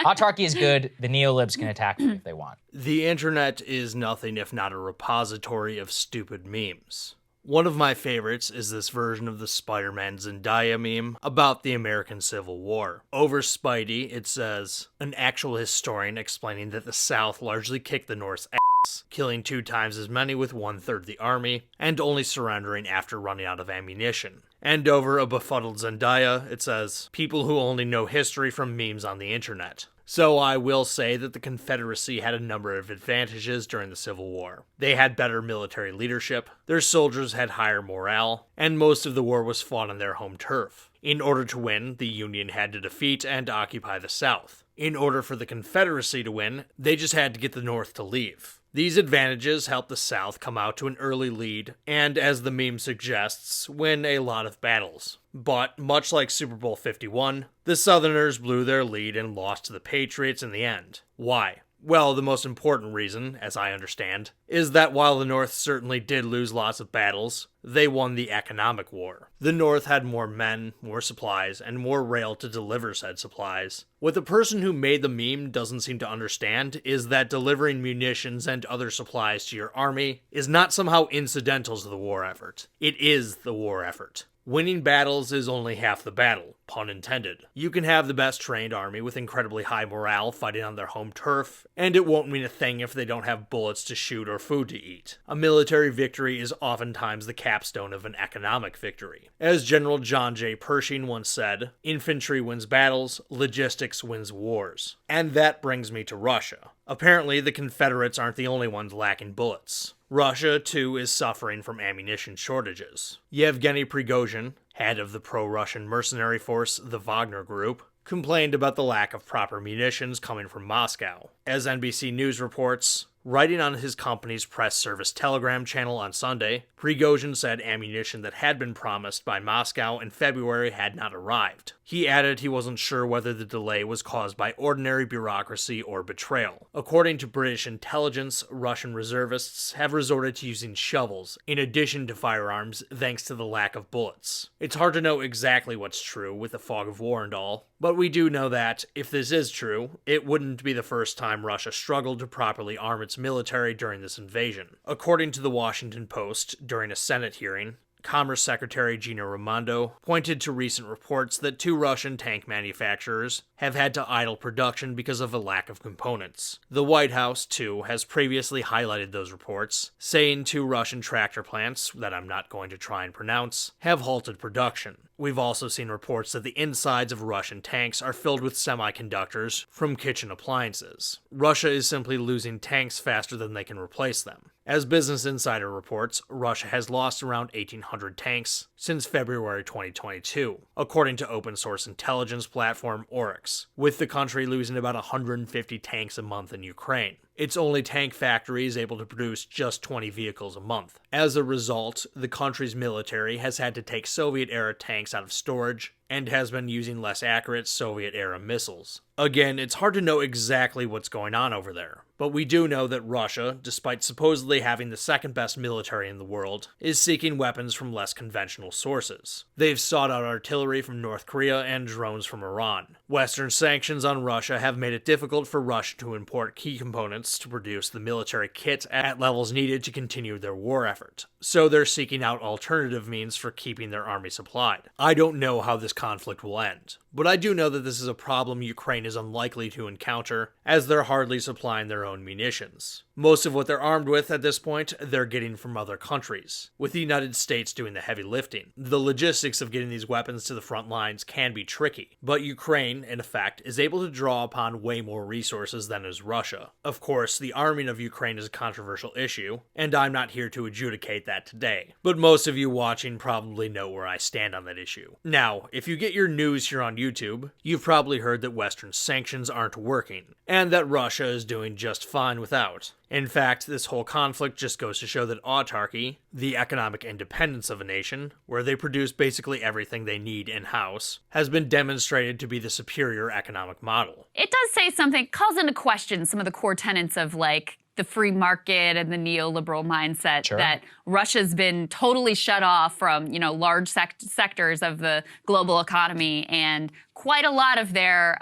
Autarky is good. The neolibs can attack me if they want. The internet is nothing if not a repository of stupid memes. One of my favorites is this version of the Spider-Man Zendaya meme about the American Civil War. Over Spidey, it says, an actual historian explaining that the South largely kicked the North's ass, killing 2 times as many with 1/3 the army, and only surrendering after running out of ammunition. And over a befuddled Zendaya, it says, people who only know history from memes on the internet. So I will say that the Confederacy had a number of advantages during the Civil War. They had better military leadership, their soldiers had higher morale, and most of the war was fought on their home turf. In order to win, the Union had to defeat and occupy the South. In order for the Confederacy to win, they just had to get the North to leave. These advantages helped the South come out to an early lead, and as the meme suggests, win a lot of battles. But, much like Super Bowl 51, the Southerners blew their lead and lost to the Patriots in the end. Why? Well, the most important reason, as I understand, is that while the North certainly did lose lots of battles, they won the economic war. The North had more men, more supplies, and more rail to deliver said supplies. What the person who made the meme doesn't seem to understand is that delivering munitions and other supplies to your army is not somehow incidental to the war effort. It is the war effort. Winning battles is only half the battle, pun intended. You can have the best trained army with incredibly high morale fighting on their home turf, and it won't mean a thing if they don't have bullets to shoot or food to eat. A military victory is oftentimes the capstone of an economic victory. As General John J. Pershing once said, infantry wins battles, logistics wins wars. And that brings me to Russia. Apparently, the Confederates aren't the only ones lacking bullets. Russia, too, is suffering from ammunition shortages. Yevgeny Prigozhin, head of the pro-Russian mercenary force, the Wagner Group, complained about the lack of proper munitions coming from Moscow. As NBC News reports, writing on his company's press service Telegram channel on Sunday, Prigozhin said ammunition that had been promised by Moscow in February had not arrived. He added he wasn't sure whether the delay was caused by ordinary bureaucracy or betrayal. According to British intelligence, Russian reservists have resorted to using shovels in addition to firearms thanks to the lack of bullets. It's hard to know exactly what's true with the fog of war and all, but we do know that, if this is true, it wouldn't be the first time Russia struggled to properly arm its military during this invasion. According to the Washington Post, during a Senate hearing, Commerce Secretary Gina Raimondo pointed to recent reports that 2 Russian tank manufacturers have had to idle production because of a lack of components. The White House, too, has previously highlighted those reports, saying 2 Russian tractor plants, that I'm not going to try and pronounce, have halted production. We've also seen reports that the insides of Russian tanks are filled with semiconductors from kitchen appliances. Russia is simply losing tanks faster than they can replace them. As Business Insider reports, Russia has lost around 1,800 tanks since February 2022, according to open source intelligence platform Oryx, with the country losing about 150 tanks a month in Ukraine. Its only tank factory is able to produce just 20 vehicles a month. As a result, the country's military has had to take Soviet-era tanks out of storage and has been using less accurate Soviet-era missiles. Again, it's hard to know exactly what's going on over there, but we do know that Russia, despite supposedly having the second best military in the world, is seeking weapons from less conventional sources. They've sought out artillery from North Korea and drones from Iran. Western sanctions on Russia have made it difficult for Russia to import key components to produce the military kit at levels needed to continue their war effort, so they're seeking out alternative means for keeping their army supplied. I don't know how this conflict will end, but I do know that this is a problem Ukraine is unlikely to encounter, as they're hardly supplying their own munitions. Most of what they're armed with at this point, they're getting from other countries, with the United States doing the heavy lifting. The logistics of getting these weapons to the front lines can be tricky, but Ukraine, in effect, is able to draw upon way more resources than is Russia. Of course, the arming of Ukraine is a controversial issue, and I'm not here to adjudicate that today, but most of you watching probably know where I stand on that issue. Now, if you get your news here on YouTube, you've probably heard that Western sanctions aren't working, and that Russia is doing just fine without. In fact, this whole conflict just goes to show that autarky, the economic independence of a nation, where they produce basically everything they need in-house, has been demonstrated to be the superior economic model. It does say something, calls into question some of the core tenets of, like, the free market and the neoliberal mindset. Sure. That Russia's been totally shut off from, large sectors of the global economy and quite a lot of their,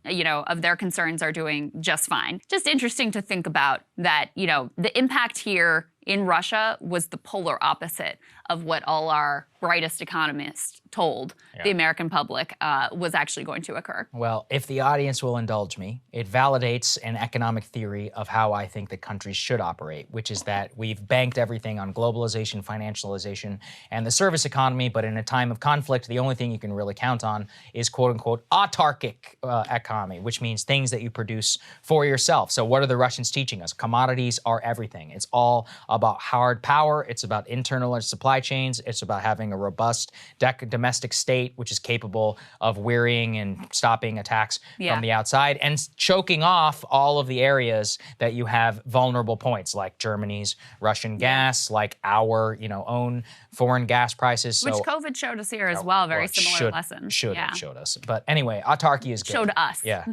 of their concerns are doing just fine. Just interesting to think about that, the impact here in Russia was the polar opposite of what all our brightest economists told the American public was actually going to occur. Well, if the audience will indulge me, it validates an economic theory of how I think that countries should operate, which is that we've banked everything on globalization, financialization, and the service economy, but in a time of conflict, the only thing you can really count on is quote-unquote autarkic economy, which means things that you produce for yourself. So what are the Russians teaching us? Commodities are everything. It's all about hard power. It's about internal supply chains. It's about having a robust domestic state, which is capable of wearying and stopping attacks from the outside and choking off all of the areas that you have vulnerable points, like Germany's Russian gas, like our, own foreign gas prices. Which COVID showed us here as well. Very similar lesson. Should have showed us. But anyway, autarky is good. Showed us. Yeah.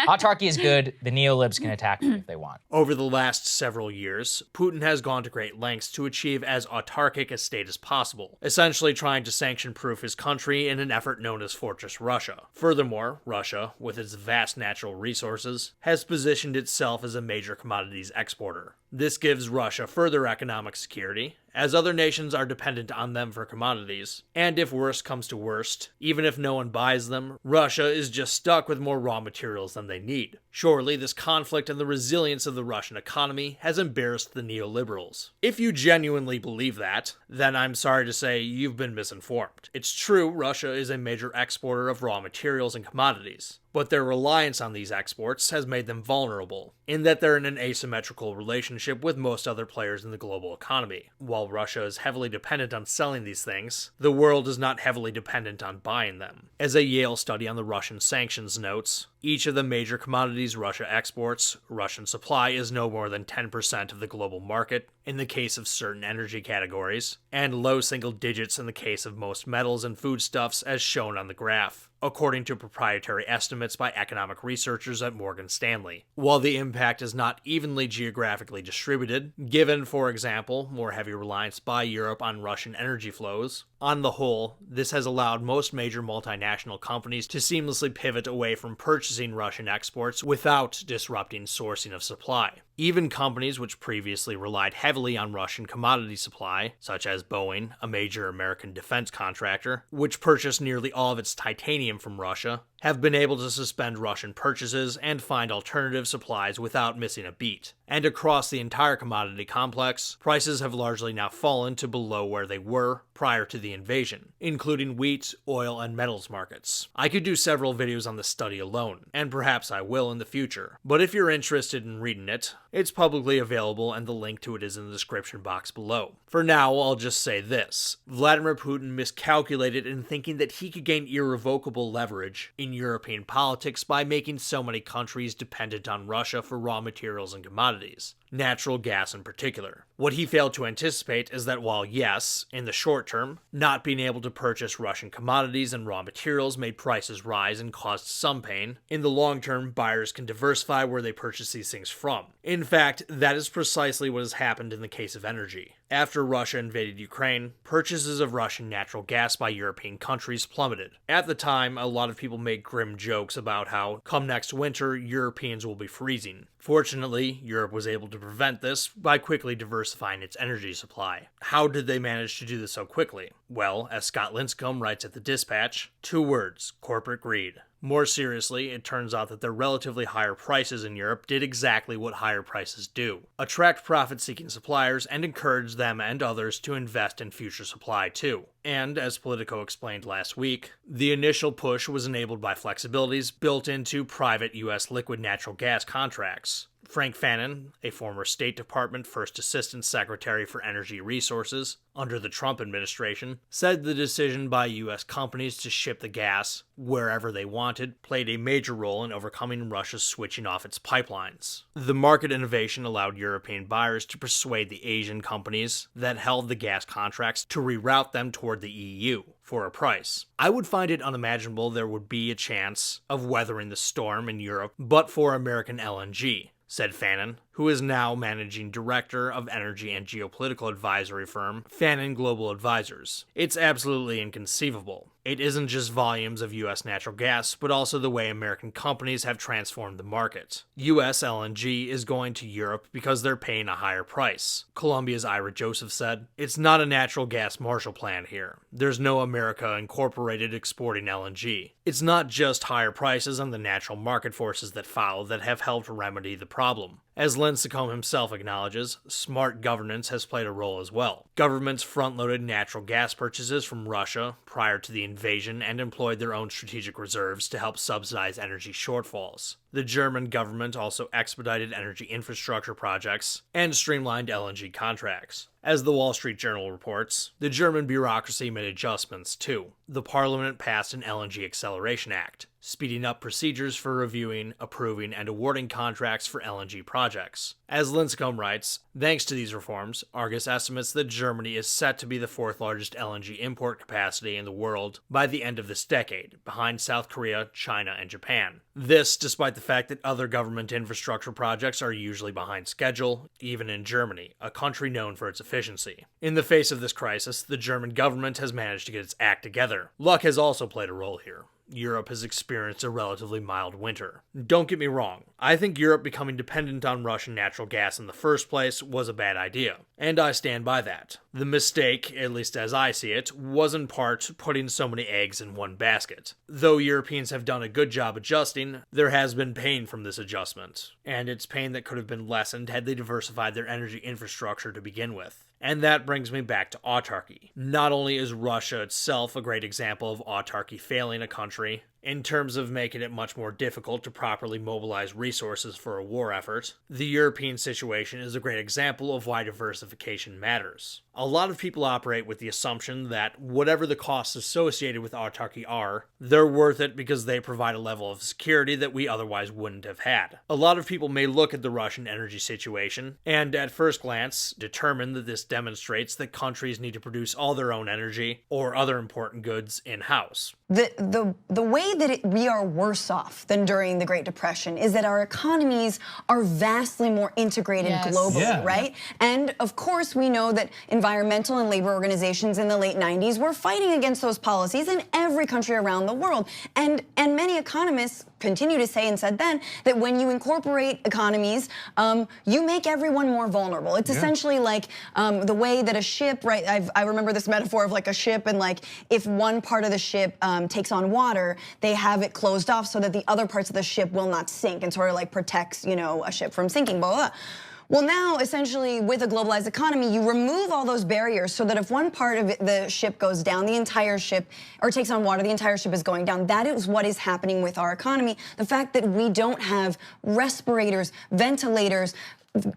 Autarky is good. The neolibs can attack me if they want. Over the last several years, Putin has gone to great lengths to achieve as autarkic a state as possible, essentially trying to sanction-proof his country in an effort known as Fortress Russia. Furthermore, Russia, with its vast natural resources, has positioned itself as a major commodities exporter. This gives Russia further economic security, as other nations are dependent on them for commodities. And if worst comes to worst, even if no one buys them, Russia is just stuck with more raw materials than they need. Surely, this conflict and the resilience of the Russian economy has embarrassed the neoliberals. If you genuinely believe that, then I'm sorry to say you've been misinformed. It's true, Russia is a major exporter of raw materials and commodities, but their reliance on these exports has made them vulnerable, in that they're in an asymmetrical relationship with most other players in the global economy. While Russia is heavily dependent on selling these things, the world is not heavily dependent on buying them. As a Yale study on the Russian sanctions notes, each of the major commodities Russia exports, Russian supply is no more than 10% of the global market in the case of certain energy categories, and low single digits in the case of most metals and foodstuffs as shown on the graph, according to proprietary estimates by economic researchers at Morgan Stanley. While the impact is not evenly geographically distributed, given, for example, more heavy reliance by Europe on Russian energy flows, on the whole, this has allowed most major multinational companies to seamlessly pivot away from purchasing Russian exports without disrupting sourcing of supply. Even companies which previously relied heavily on Russian commodity supply, such as Boeing, a major American defense contractor, which purchased nearly all of its titanium from Russia, have been able to suspend Russian purchases and find alternative supplies without missing a beat. And across the entire commodity complex, prices have largely now fallen to below where they were prior to the invasion, including wheat, oil, and metals markets. I could do several videos on this study alone, and perhaps I will in the future, but if you're interested in reading it, it's publicly available and the link to it is in the description box below. For now, I'll just say this. Vladimir Putin miscalculated in thinking that he could gain irrevocable leverage in European politics by making so many countries dependent on Russia for raw materials and commodities, natural gas in particular. What he failed to anticipate is that while yes, in the short term, not being able to purchase Russian commodities and raw materials made prices rise and caused some pain, in the long term, buyers can diversify where they purchase these things from. In fact, that is precisely what has happened in the case of energy. After Russia invaded Ukraine, purchases of Russian natural gas by European countries plummeted. At the time, a lot of people made grim jokes about how, come next winter, Europeans will be freezing. Fortunately, Europe was able to prevent this by quickly diversifying its energy supply. How did they manage to do this so quickly? Well, as Scott Linscomb writes at the Dispatch, 2 words: corporate greed. More seriously, it turns out that their relatively higher prices in Europe did exactly what higher prices do: attract profit-seeking suppliers and encourage them and others to invest in future supply too. And, as Politico explained last week, the initial push was enabled by flexibilities built into private U.S. liquid natural gas contracts. Frank Fannin, a former State Department First Assistant Secretary for Energy Resources under the Trump administration, said the decision by U.S. companies to ship the gas wherever they wanted played a major role in overcoming Russia's switching off its pipelines. The market innovation allowed European buyers to persuade the Asian companies that held the gas contracts to reroute them toward the EU for a price. I would find it unimaginable there would be a chance of weathering the storm in Europe but for American LNG, said Fannin, who is now managing director of energy and geopolitical advisory firm Fannin Global Advisors. It's absolutely inconceivable. It isn't just volumes of US natural gas, but also the way American companies have transformed the market. US LNG is going to Europe because they're paying a higher price. Columbia's Ira Joseph said, "It's not a natural gas Marshall Plan here. There's no America Incorporated exporting LNG. It's not just higher prices and the natural market forces that follow that have helped remedy the problem." As Lincecum himself acknowledges, smart governance has played a role as well. Governments front-loaded natural gas purchases from Russia prior to the invasion and employed their own strategic reserves to help subsidize energy shortfalls. The German government also expedited energy infrastructure projects and streamlined LNG contracts. As the Wall Street Journal reports, the German bureaucracy made adjustments too. The parliament passed an LNG Acceleration Act, speeding up procedures for reviewing, approving, and awarding contracts for LNG projects. As Lincecum writes, thanks to these reforms, Argus estimates that Germany is set to be the fourth largest LNG import capacity in the world by the end of this decade, behind South Korea, China, and Japan. This despite the fact that other government infrastructure projects are usually behind schedule, even in Germany, a country known for its efficiency. In the face of this crisis, the German government has managed to get its act together. Luck has also played a role here. Europe has experienced a relatively mild winter. Don't get me wrong, I think Europe becoming dependent on Russian natural gas in the first place was a bad idea, and I stand by that. The mistake, at least as I see it, was in part putting so many eggs in one basket. Though Europeans have done a good job adjusting, there has been pain from this adjustment, and it's pain that could have been lessened had they diversified their energy infrastructure to begin with. And that brings me back to autarky. Not only is Russia itself a great example of autarky failing a country, in terms of making it much more difficult to properly mobilize resources for a war effort, the European situation is a great example of why diversification matters. A lot of people operate with the assumption that whatever the costs associated with autarky are, they're worth it because they provide a level of security that we otherwise wouldn't have had. A lot of people may look at the Russian energy situation and at first glance determine that this demonstrates that countries need to produce all their own energy or other important goods in-house. The way that we are worse off than during the Great Depression is that our economies are vastly more integrated globally, right? And of course, we know that environmental and labor organizations in the late 90s were fighting against those policies in every country around the world. And many economists continue to say and said then that when you incorporate economies, you make everyone more vulnerable. It's essentially like the way that a ship, right? I remember this metaphor of like a ship, and like if one part of the ship takes on water, they have it closed off so that the other parts of the ship will not sink and sort of like protects, you know, a ship from sinking, blah, blah, blah. Well, now, essentially, with a globalized economy, you remove all those barriers so that if one part of the ship goes down, the entire ship, or takes on water, the entire ship is going down. That is what is happening with our economy. The fact that we don't have respirators, ventilators,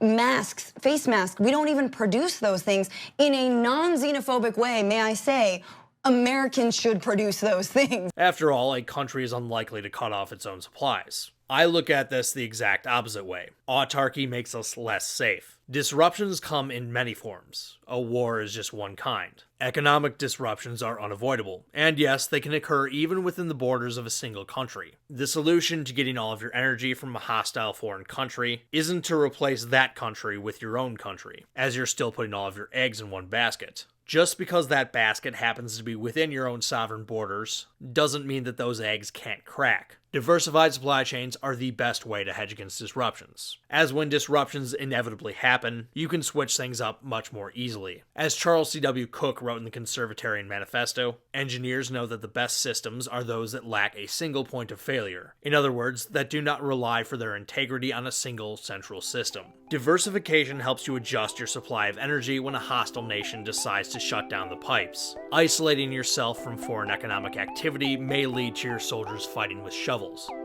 masks, face masks, we don't even produce those things in a non-xenophobic way, may I say. Americans should produce those things. After all, a country is unlikely to cut off its own supplies. I look at this the exact opposite way. Autarky makes us less safe. Disruptions come in many forms. A war is just one kind. Economic disruptions are unavoidable, and yes, they can occur even within the borders of a single country. The solution to getting all of your energy from a hostile foreign country isn't to replace that country with your own country, as you're still putting all of your eggs in one basket. Just because that basket happens to be within your own sovereign borders doesn't mean that those eggs can't crack. Diversified supply chains are the best way to hedge against disruptions, as when disruptions inevitably happen, you can switch things up much more easily. As Charles C.W. Cook wrote in the Conservatarian Manifesto, engineers know that the best systems are those that lack a single point of failure. In other words, that do not rely for their integrity on a single central system. Diversification helps you adjust your supply of energy when a hostile nation decides to shut down the pipes. Isolating yourself from foreign economic activity may lead to your soldiers fighting with shovels.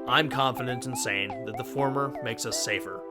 I'm confident in saying that the former makes us safer.